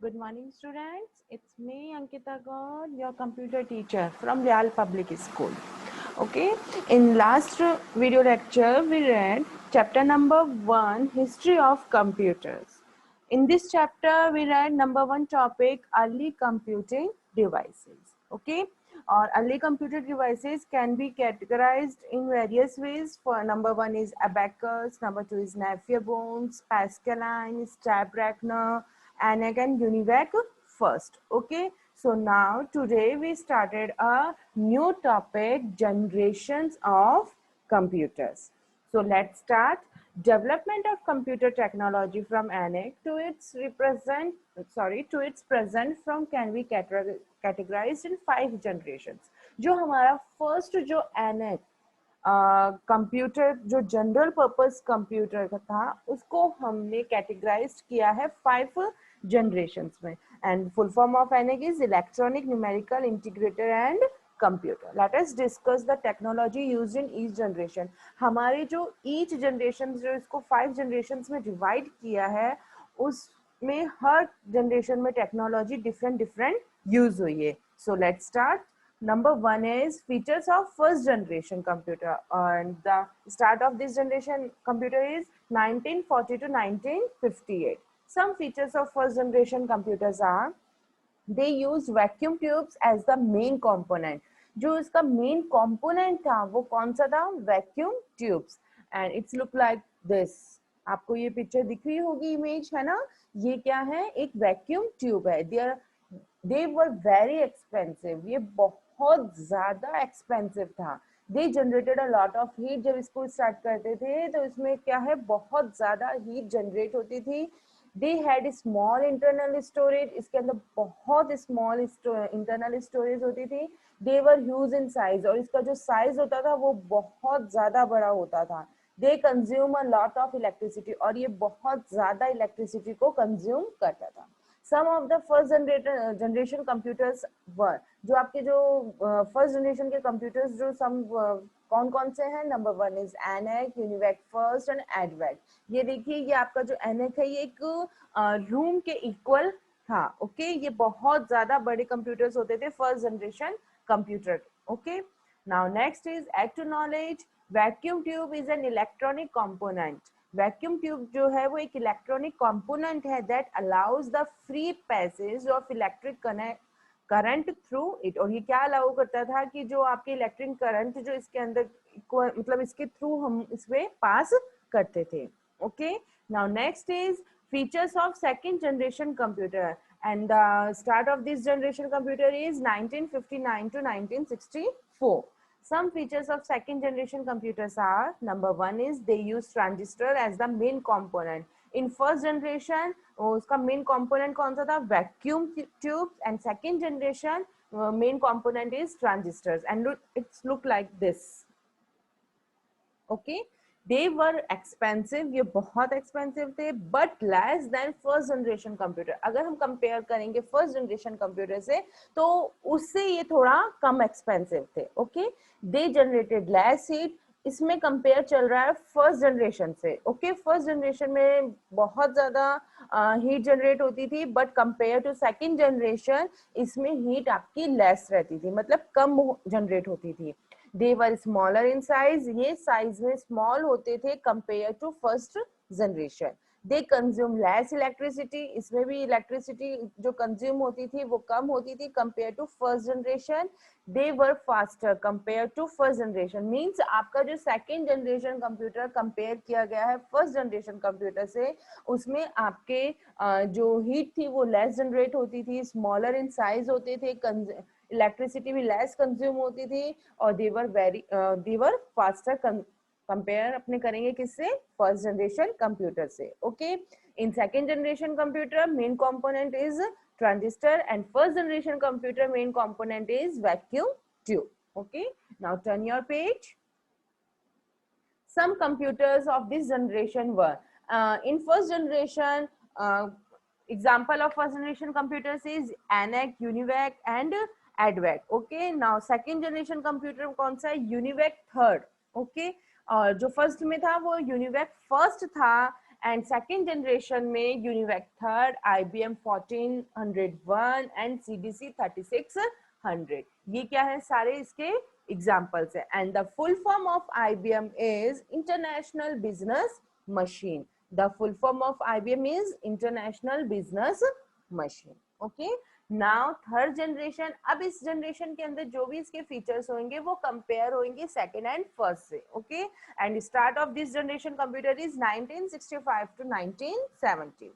Good morning, students. It's me, Ankita God, your computer teacher from Real Public School. Okay, in last video lecture, we read chapter number 1, History of Computers. In this chapter, we read number 1 topic, Early Computing Devices. Okay, or early computer devices can be categorized in various ways. For number 1 is abacus, number 2 is Napier bones, Pascaline, Stabreckner, and again UNIVAC first. Okay, so now today we started a new topic, generations of computers. So let's start. Development of computer technology from ENIAC to its present from can be categorized in 5 generations. जो हमारा first जो ENIAC computer जो general purpose computer का था उसको हमने categorise किया है 5 जनरेशन्स में. And full form of ENIAC is electronic numerical integrator and computer. Let us discuss the technology used in each generation. हमारे जो ईच जनरेशन जो इसको 5 जनरेशन्स में डिवाइड किया है उसमें हर जनरेशन में टेक्नोलॉजी डिफरेंट यूज हुई है. So let's start. Number 1 is features of first generation computer, and the start of this generation computer is 1940 to 1958. Some features of first generation computers are they used vacuum tubes as the main component. जो इसका main component था वो कौन सा था? Vacuum tubes. And it's look like this. आपको ये picture दिख रही होगी, इमेज है ना? ये क्या है? एक वैक्यूम ट्यूब है. They were very expensive. ये बहुत ज्यादा एक्सपेंसिव था. They generated a lot of heat. जब इसको स्टार्ट करते थे तो इसमें क्या है, बहुत ज्यादा हीट जनरेट होती थी. They had small internal storage. इसके अंदर बहुत स्मॉल इंटरनल स्टोरेज होती थी. They were huge in size, और इसका जो साइज होता था वो बहुत ज्यादा बड़ा होता था. They consume a lot of electricity, और ये बहुत ज्यादा इलेक्ट्रिसिटी को कंज्यूम करता था. Some of the first generation computers were, जो आपके जो फर्स्ट जनरेशन के कंप्यूटर्स जो कौन कौन से हैं? Number 1 is ENIAC, UNIVAC first and ADVAC. ये देखिए, ये आपका जो ENIAC है ये एक रूम के इक्वल था. ओके, ये बहुत ज्यादा बड़े कंप्यूटर्स होते थे first generation computer. Okay, now next is add to knowledge. Vacuum tube is an electronic component. Vacuum tube जो है वो एक इलेक्ट्रॉनिक कंपोनेंट है that allows the free passage of electric current through it. और ये क्या अलाउ करता था कि जो आपके इलेक्ट्रिक करंट जो इसके अंदर मतलब इसके थ्रू हम इसमें पास करते थे. Okay, now next is features of second generation computer, and the start of this generation computer is 1959 to 1964. Some features of second generation computers are, number 1 is they use transistor as the main component. In first generation उसका main component कौन सा था? Vacuum tubes. And second generation main component is transistors, and it's look like this. Okay, they were expensive. ये बहुत expensive थे, but less than first generation computer. अगर हम compare करेंगे first generation computer से तो उससे ये थोड़ा कम expensive थे. Okay, they generated less heat. इसमें कंपेयर चल रहा है फर्स्ट जनरेशन से. ओके, फर्स्ट जनरेशन में बहुत ज्यादा हीट जनरेट होती थी, but compare to second generation इसमें हीट आपकी लेस रहती थी, मतलब कम जनरेट होती थी. They were smaller in size. ये साइज में स्मॉल होते थे compare to first generation. They consume less electricity. इसमें भी इलेक्ट्रिसिटी जो कंज्यूम होती थी वो कम होती थी compare to first generation. They were faster compare to first generation. Means आपका जो सेकेंड जनरेशन कंप्यूटर कंपेयर किया गया है फर्स्ट जनरेशन कंप्यूटर से, उसमें आपके जो हीट थी वो लेस जनरेट होती थी, स्मॉलर इन साइज होते थे, इलेक्ट्रिसिटी भी लेस कंज्यूम होती थी, और देवर फास्टर कंपेयर अपने करेंगे किससे? फर्स्ट जनरेशन कंप्यूटर से. Okay, in second generation computer main component is transistor, and first generation computer main component is vacuum tube. Okay, now turn your page. Some computers of this generation were in first generation, example of first generation computers is ENIAC, UNIVAC and ADVAC. Okay, now second generation computer कौन सा है? UNIVAC third. Okay, और जो first में था वो UNIVAC first था, and second generation में UNIVAC third, IBM 1401 and CDC 3600। ये क्या है, सारे इसके एग्जाम्पल्स है। And the full form of IBM is international business machine. The full form of IBM is international business machine. Okay, now third generation. अब इस generation के अंदर जो भी इसके फीचर्स होंगे वो कंपेयर होंगे सेकेंड एंड फर्स्ट से। Okay, and start of this generation computer is 1965 to 1970.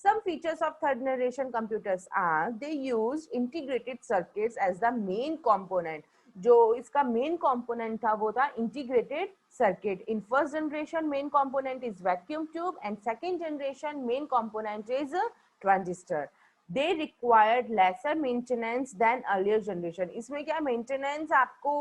Some features of third generation computers are they use integrated circuits as the main component. जो इसका मेन कंपोनेंट था वो था integrated circuit. In first generation main component is vacuum tube and second generation main component is transistor. They required lesser maintenance than earlier generation. इसमें क्या maintenance आपको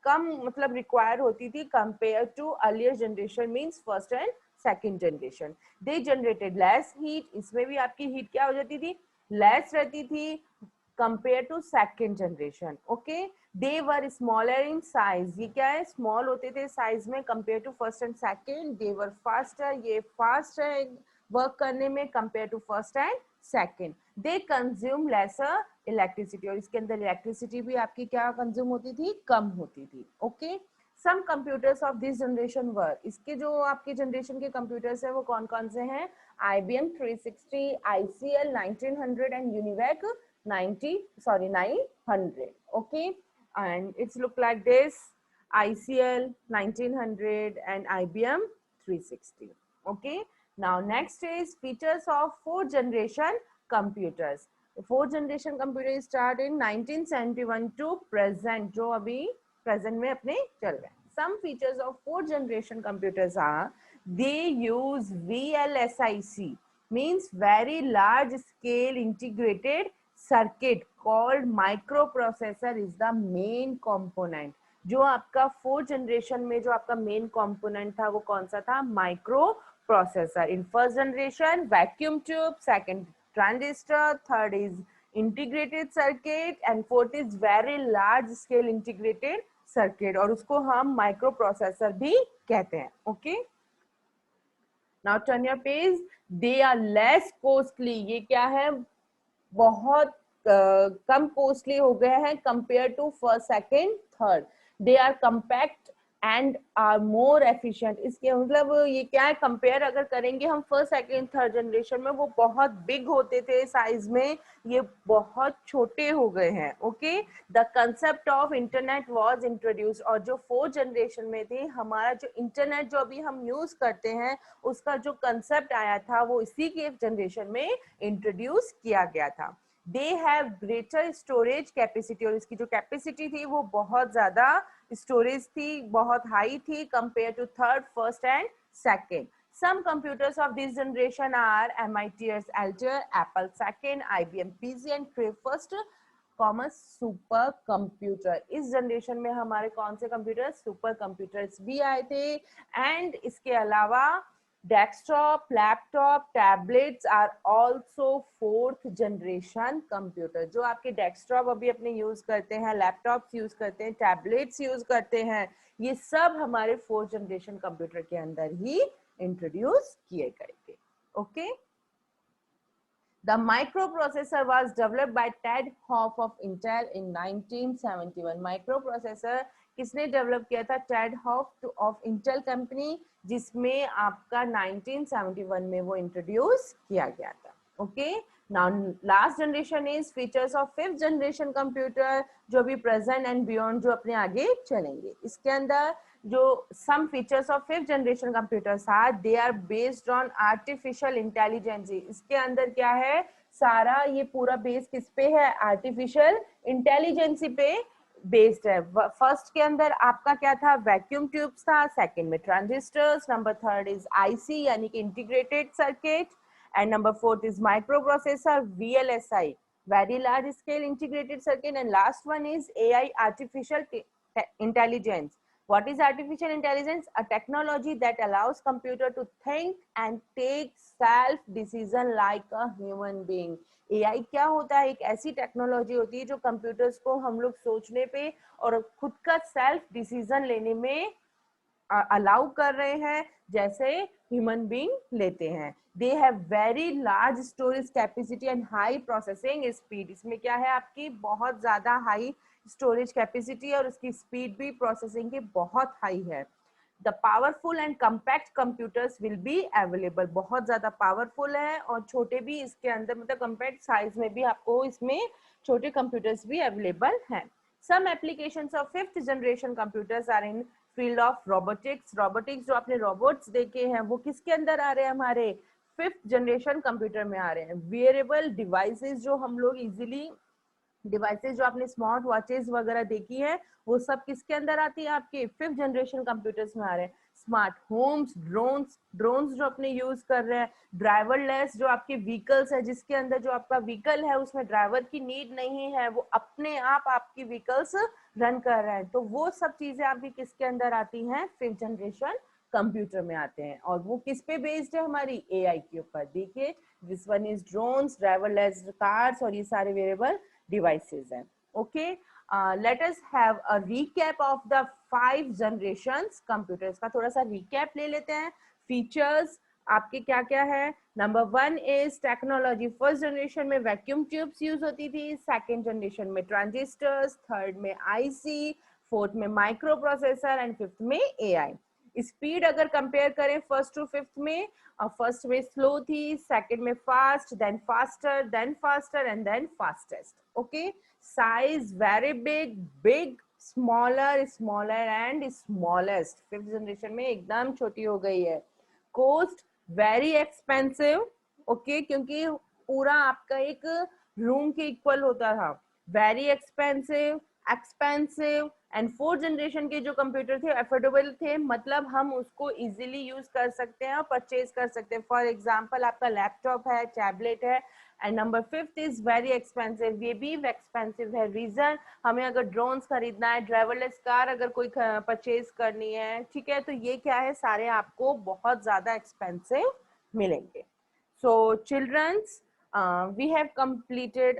कम मतलब require होती थी compare to earlier generation, means first and second generation. They generated less heat, इसमें भी आपकी heat क्या हो जाती थी, लेस रहती थी compare to second generation. Okay, they were smaller in size, ये क्या है, स्मॉल होते थे साइज में compare to first and second. They were faster, ये फास्ट है वर्क करने में compare to first and second. They consume lesser electricity, और इसके अंदर इलेक्ट्रिसिटी भी आपकी क्या कंज्यूम होती थी, कम होती थी। Okay, some computers of this generation were, इसके जो आपके जनरेशन के कंप्यूटर्स है वो कौन कौन से हैं, IBM 360, ICL 1900 and UNIVAC 900. Okay, and it's look like this, ICL 1900 and IBM 360. Okay, now next is features of fourth generation computers. Fourth generation computer start in 1971 to present, जो अभी present में अपने चल रहे हैं। Some features of fourth generation computers are they use VLSIC, means very large scale integrated circuit called microprocessor is the main component. जो आपका fourth generation में जो आपका मेन कंपोनेंट था वो कौन सा था, micro processor. In first generation vacuum tube, second transistor, third is integrated circuit and fourth is very large scale integrated circuit, और उसको हम माइक्रो प्रोसेसर भी कहते हैं। Okay, now turn your page. They are less costly, ये क्या है, बहुत कम कॉस्टली हो गए हैं compare to first second third. They are compact and are more efficient, इसके मतलब ये क्या है, कंपेयर अगर करेंगे हम फर्स्ट सेकंड थर्ड जनरेशन में वो बहुत बिग होते थे साइज में, ये बहुत छोटे हो गए हैं। Okay, the concept of internet was introduce, और जो फोर्थ जनरेशन में थी हमारा जो इंटरनेट जो अभी हम यूज करते हैं उसका जो कंसेप्ट आया था वो इसी के जनरेशन में इंट्रोड्यूस किया गया था। They have greater storage capacity, और इसकी जो कैपेसिटी थी वो बहुत ज्यादा स्टोरेज थी, बहुत हाई थी compare to third, first and second. Some computers of this generation are MIT's Altair, Apple second, IBM PC and Cray first, commerce super computer. इस जनरेशन में हमारे कौन से कंप्यूटर, सुपर कंप्यूटर्स भी आए थे। एंड इसके अलावा desktop, laptop, tablets are also fourth generation computer. जो आपके डेस्कटॉप अभी अपने यूज करते हैं, लैपटॉप्स यूज करते हैं, टैबलेट्स यूज करते हैं, ये सब हमारे फोर्थ जनरेशन कंप्यूटर के अंदर ही इंट्रोड्यूस किए गए थे। Okay, The microprocessor was developed by Ted Hoff of Intel in 1971. Microprocessor किसने डेवलप किया था, Ted Hoff of Intel company, जिसमें आपका 1971 में वो इंट्रोड्यूस किया गया था। Okay, now last generation is features of fifth generation computer, जो भी प्रेजेंट एंड बियॉन्ड जो अपने आगे चलेंगे। इसके अंदर जो some features of fifth generation computers are they are based on artificial intelligence। इसके अंदर क्या है, सारा ये पूरा बेस किस पे है, आर्टिफिशियल इंटेलिजेंसी पे बेस्ड है। फर्स्ट के अंदर आपका क्या था, वैक्यूम ट्यूब्स था, सेकंड में transistors, number third is IC यानी कि integrated circuit, and number fourth is micro processor VLSI, very large scale integrated circuit, and last one is AI, artificial intelligence. What is artificial intelligence? A technology that allows computer to think and take self decision like a human being. AI क्या होता है, एक ऐसी technology होती है जो computers को हम लोग सोचने पे और खुद का सेल्फ डिसीजन लेने में अलाउ कर रहे हैं जैसे ह्यूमन बीइंग लेते हैं। They have very large storage capacity and high processing speed. इसमें क्या है, आपकी बहुत ज्यादा हाई स्टोरेज कैपेसिटी और उसकी स्पीड भी प्रोसेसिंग की बहुत हाई है। The powerful and compact computers will be available. बहुत ज्यादा पावरफुल है और छोटे भी इसके अंदर, मतलब कम्पैक्ट साइज में भी आपको इसमें छोटे कंप्यूटर्स भी अवेलेबल हैं। Some applications of fifth generation computers are in field of robotics. Robotics जो आपने रोबोट्स देखे हैं वो किसके अंदर आ रहे हैं, हमारे फिफ्थ जनरेशन कंप्यूटर में आ रहे हैं। वेयरेबल डिवाइसेस जो हम लोग इजीली, डिवाइसेस जो आपने स्मार्ट वॉचेस वगैरह देखी है वो सब किसके अंदर आती है, आपके फिफ्थ जनरेशन कंप्यूटर्स में आ रहे हैं। स्मार्ट होम्स, ड्रोन्स, ड्रोन्स जो अपने यूज कर रहे हैं, ड्राइवरलेस जो आपके व्हीकल्स है, जिसके अंदर जो आपका व्हीकल है उसमें ड्राइवर की नीड नहीं है, वो अपने आप आपकी व्हीकल्स रन कर रहे हैं। तो वो सब चीजें आपकी किसके अंदर आती हैं, फिफ्थ जनरेशन कंप्यूटर में आते हैं। और वो किस पे बेस्ड है, हमारी एआई के ऊपर। देखिए, this one is drones, driverless cars, और ये सारे वेरिएबल devices हैं। Okay, let us have a recap of the 5 generations computers का थोड़ा सा recap ले लेते हैं। फीचर्स आपके क्या क्या है। Number 1 is technology. First generation में वैक्यूम ट्यूब्स यूज होती थी, सेकेंड जनरेशन में ट्रांजिस्टर्स, थर्ड में आईसी, फोर्थ में माइक्रो प्रोसेसर एंड फिफ्थ में एआई। स्पीड अगर कंपेयर करें फर्स्ट टू फिफ्थ में, फर्स्ट में स्लो थी, सेकंड में fast, then faster and then fastest. Okay, size very big, big, smaller, smaller and smallest. Fifth generation में एकदम छोटी हो गई है। कॉस्ट वेरी एक्सपेंसिव, ओके, क्योंकि पूरा आपका एक रूम के इक्वल होता था। Very expensive, expensive. And fourth generation के जो कंप्यूटर थे अफोर्डेबल थे, मतलब हम उसको इजीली यूज कर सकते हैं और परचेज कर सकते हैं। फॉर एग्जांपल आपका लैपटॉप है, टैबलेट है। And number fifth is very expensive. ये भी एक्सपेंसिव है। रीजन, हमें अगर ड्रोन्स खरीदना है, ड्राइवरलेस कार अगर कोई परचेज करनी है, ठीक है, तो ये क्या है, सारे आपको बहुत ज्यादा एक्सपेंसिव मिलेंगे। सो children's, we have completed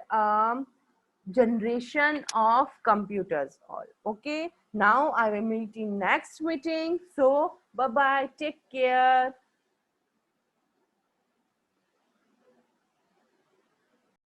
generation of computers all. Okay, now I will meet in next meeting. So bye bye, take care.